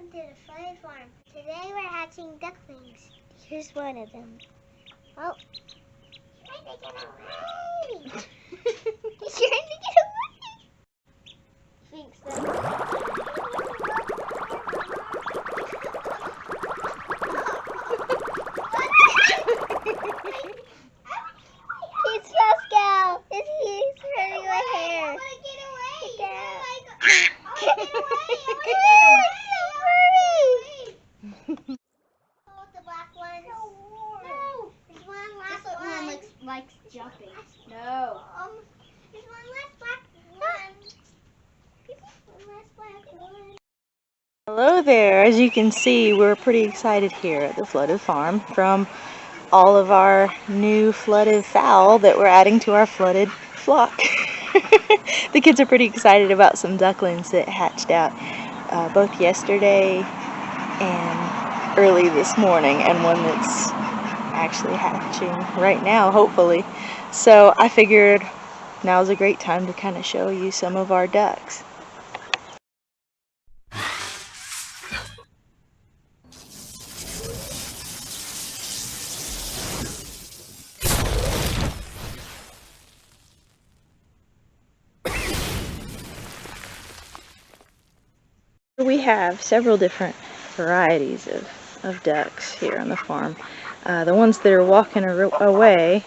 Welcome to the flooded farm. Today we're hatching ducklings. Here's one of them. Oh, he's trying to get away! He's trying to get away! Thinks that. He's Pascal. He's hurting my hair. I want to get away. I want to get away. The black one. No. There's one last one. This one likes jumping. No. There's one last black one. Hello there. As you can see, we're pretty excited here at the flooded farm from all of our new flooded fowl that we're adding to our flooded flock. The kids are pretty excited about some ducklings that hatched out both yesterday and early this morning, and one that's actually hatching right now, hopefully. So I figured now's a great time to kind of show you some of our ducks. We have several different varieties of ducks here on the farm. The ones that are walking away,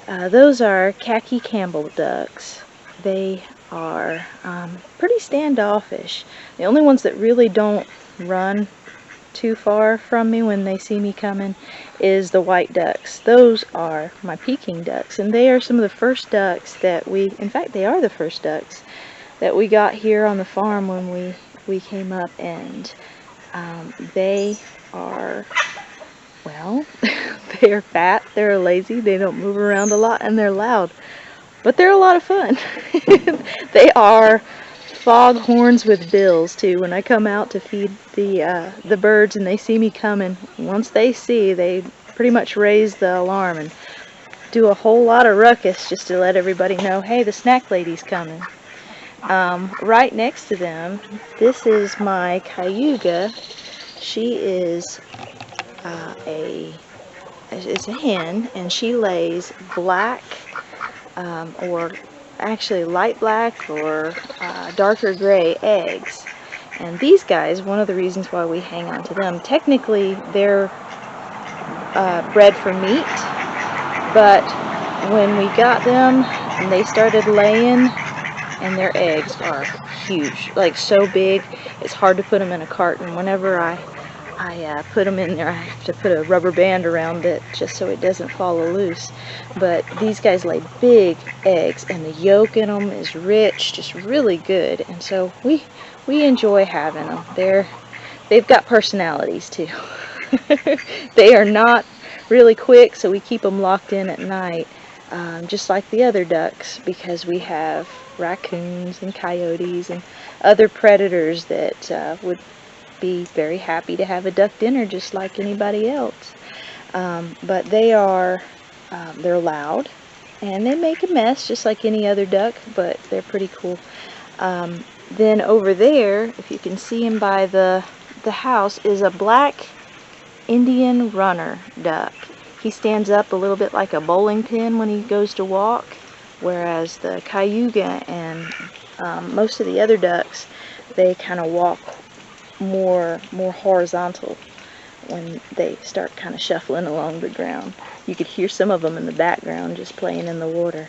those are khaki Campbell ducks. They are pretty standoffish. The only ones that really don't run too far from me when they see me coming is the white ducks. Those are my Peking ducks, and they are some of the first ducks that in fact they are the first ducks that we got here on the farm when we came up, and they are, well, they're fat, they're lazy, they don't move around a lot, and they're loud, but they're a lot of fun. They are foghorns with bills too. When I come out to feed the birds and they see me coming, once they see, they pretty much raise the alarm and do a whole lot of ruckus just to let everybody know, hey, the snack lady's coming. Right next to them, this is my Cayuga. She is it's a hen, and she lays black or actually light black or darker gray eggs. And these guys, one of the reasons why we hang on to them, technically they're bred for meat, but when we got them and they started laying, and their eggs are huge, like so big it's hard to put them in a carton. Whenever I put them in there, I have to put a rubber band around it just so it doesn't fall loose. But these guys lay big eggs, and the yolk in them is rich, just really good, and so we enjoy having them. They've got personalities too. They are not really quick, so we keep them locked in at night. Just like the other ducks, because we have raccoons and coyotes and other predators that would be very happy to have a duck dinner just like anybody else. But they're loud, and they make a mess just like any other duck, but they're pretty cool. Then over there, if you can see him by the house, is a black Indian runner duck. He stands up a little bit like a bowling pin when he goes to walk, whereas the Cayuga and most of the other ducks, they kind of walk more horizontal when they start kind of shuffling along the ground. You could hear some of them in the background just playing in the water.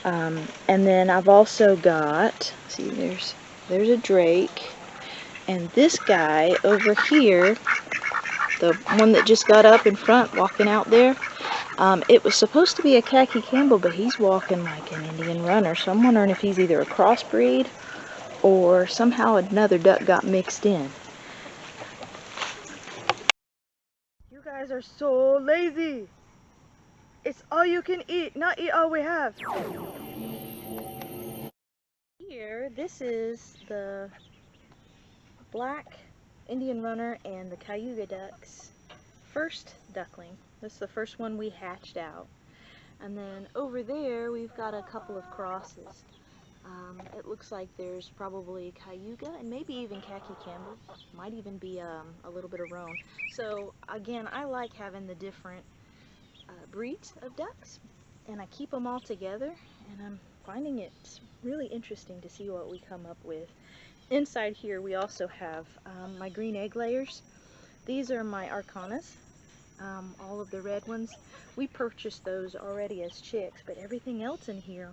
And then I've also got, see, there's a drake, and this guy over here, the one that just got up in front walking out there, it was supposed to be a khaki Campbell, but he's walking like an Indian runner, so I'm wondering if he's either a crossbreed or somehow another duck got mixed in. You guys are so lazy. It's all you can eat, not eat all we have. Here, this is the black Indian runner and the Cayuga ducks' first duckling. This is the first one we hatched out. And then over there we've got a couple of crosses. It looks like there's probably cayuga and maybe even khaki Campbell. Might even be a little bit of roan. So again, I like having the different breeds of ducks, and I keep them all together, and I'm finding it really interesting to see what we come up with. Inside here we also have my green egg layers. These are my Arcanas, all of the red ones. We purchased those already as chicks, but everything else in here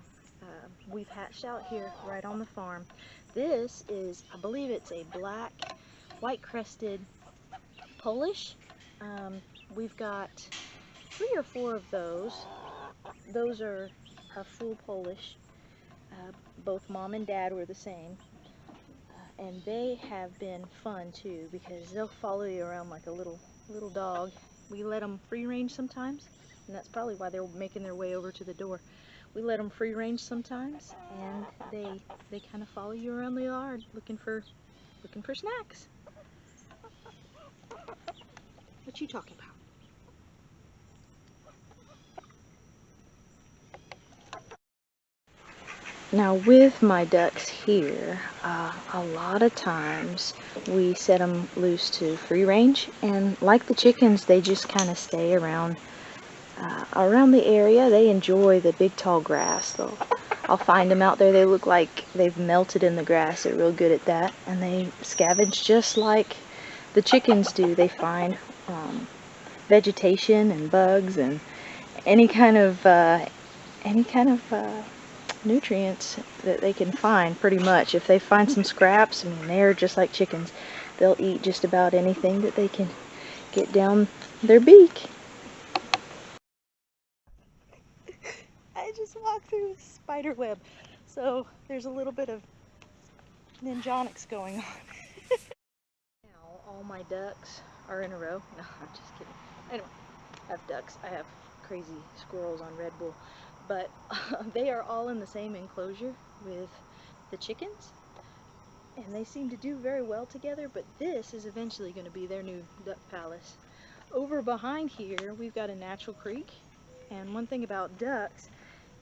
we've hatched out here right on the farm. This is, I believe it's a black, white-crested Polish. We've got 3 or 4 of those. Those are full Polish. Both mom and dad were the same. And they have been fun too, because they'll follow you around like a little dog. We let them free range sometimes, and that's probably why they're making their way over to the door. We let them free range sometimes, and they kind of follow you around the yard looking for snacks. What you talking about? Now with my ducks here, a lot of times we set them loose to free range, and like the chickens, they just kind of stay around the area. They enjoy the big tall grass. I'll find them out there. They look like they've melted in the grass. They're real good at that, and they scavenge just like the chickens do. They find vegetation and bugs and any kind of nutrients that they can find, pretty much. If they find some scraps, I mean, they're just like chickens. They'll eat just about anything that they can get down their beak. I just walked through a spider web, so there's a little bit of ninjonics going on. Now all my ducks are in a row. No, I'm just kidding. Anyway, I have ducks. I have crazy squirrels on Red Bull, but they are all in the same enclosure with the chickens, and they seem to do very well together. But this is eventually going to be their new duck palace. Over behind here we've got a natural creek, and one thing about ducks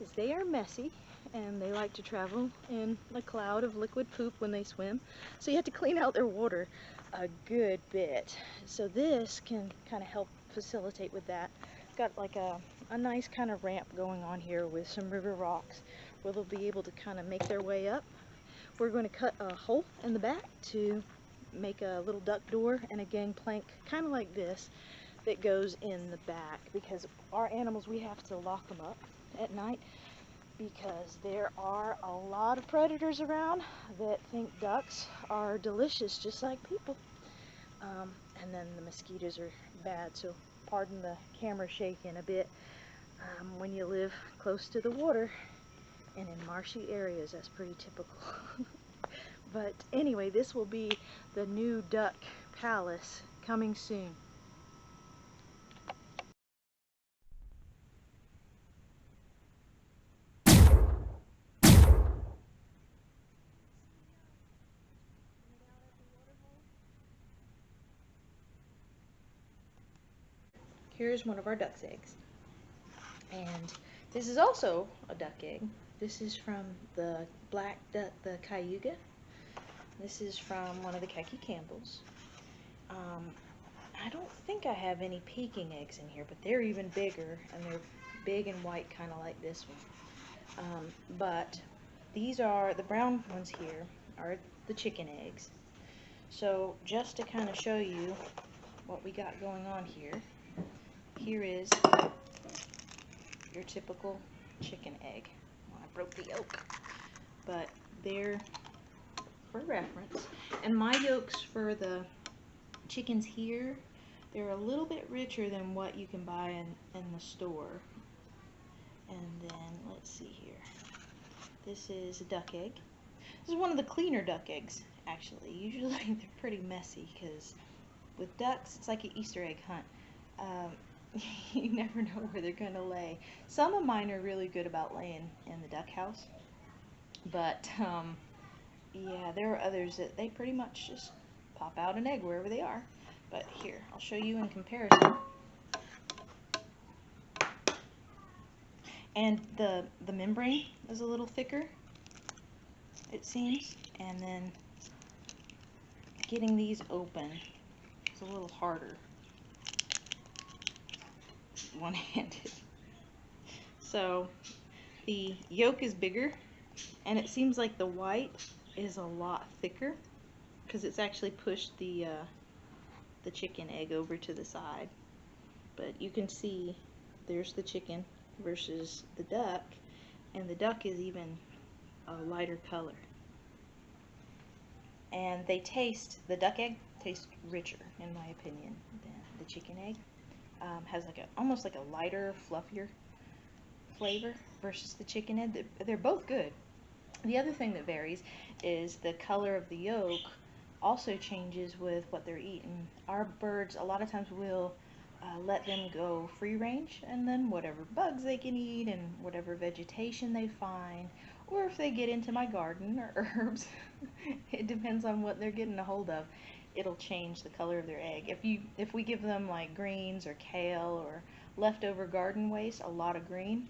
is they are messy, and they like to travel in a cloud of liquid poop when they swim, so you have to clean out their water a good bit. So this can kind of help facilitate with that. Got like a nice kind of ramp going on here with some river rocks where they'll be able to kind of make their way up. We're going to cut a hole in the back to make a little duck door and a gangplank kind of like this that goes in the back, because our animals, we have to lock them up at night because there are a lot of predators around that think ducks are delicious just like people. And then the mosquitoes are bad, so pardon the camera shaking a bit. When you live close to the water and in marshy areas, that's pretty typical. But anyway, this will be the new duck palace coming soon. Here's one of our duck's eggs. And this is also a duck egg. This is from the black duck, the cayuga. This is from one of the khaki Campbells. I don't think I have any Peking eggs in here, but they're even bigger, and they're big and white, kind of like this one. But these are, the brown ones here are the chicken eggs. So just to kind of show you what we got going on here, here is your typical chicken egg. Well, I broke the yolk, but they're for reference. And my yolks for the chickens here, they're a little bit richer than what you can buy in the store. And then let's see here. This is a duck egg. This is one of the cleaner duck eggs, actually. Usually they're pretty messy because with ducks, it's like an Easter egg hunt. You never know where they're going to lay. Some of mine are really good about laying in the duck house, but yeah, there are others that they pretty much just pop out an egg wherever they are. But here, I'll show you in comparison. And the membrane is a little thicker. it seems, and then getting these open is a little harder one-handed. So the yolk is bigger, and it seems like the white is a lot thicker because it's actually pushed the chicken egg over to the side. But you can see there's the chicken versus the duck, and the duck is even a lighter color. And they taste, the duck egg tastes richer, in my opinion, than the chicken egg. Has like almost like a lighter, fluffier flavor versus the chicken egg. They're both good. The other thing that varies is the color of the yolk also changes with what they're eating. Our birds, a lot of times, will let them go free range, and then whatever bugs they can eat and whatever vegetation they find, or if they get into my garden or herbs, it depends on what they're getting a hold of. It'll change the color of their egg. If we give them like greens or kale or leftover garden waste, a lot of green,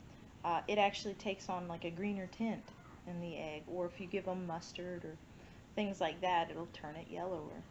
it actually takes on like a greener tint in the egg. Or if you give them mustard or things like that, it'll turn it yellower.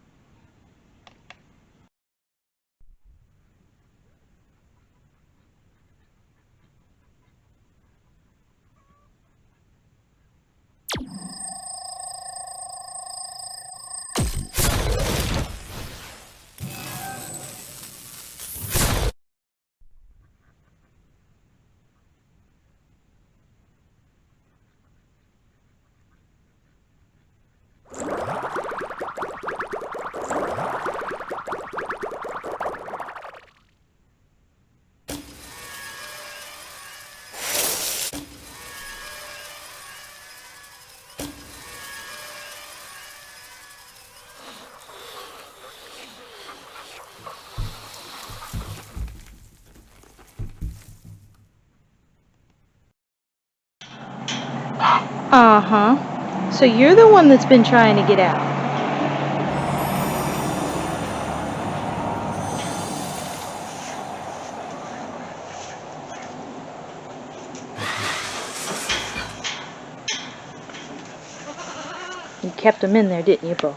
Uh-huh. So you're the one that's been trying to get out. You kept them in there, didn't you, Bo?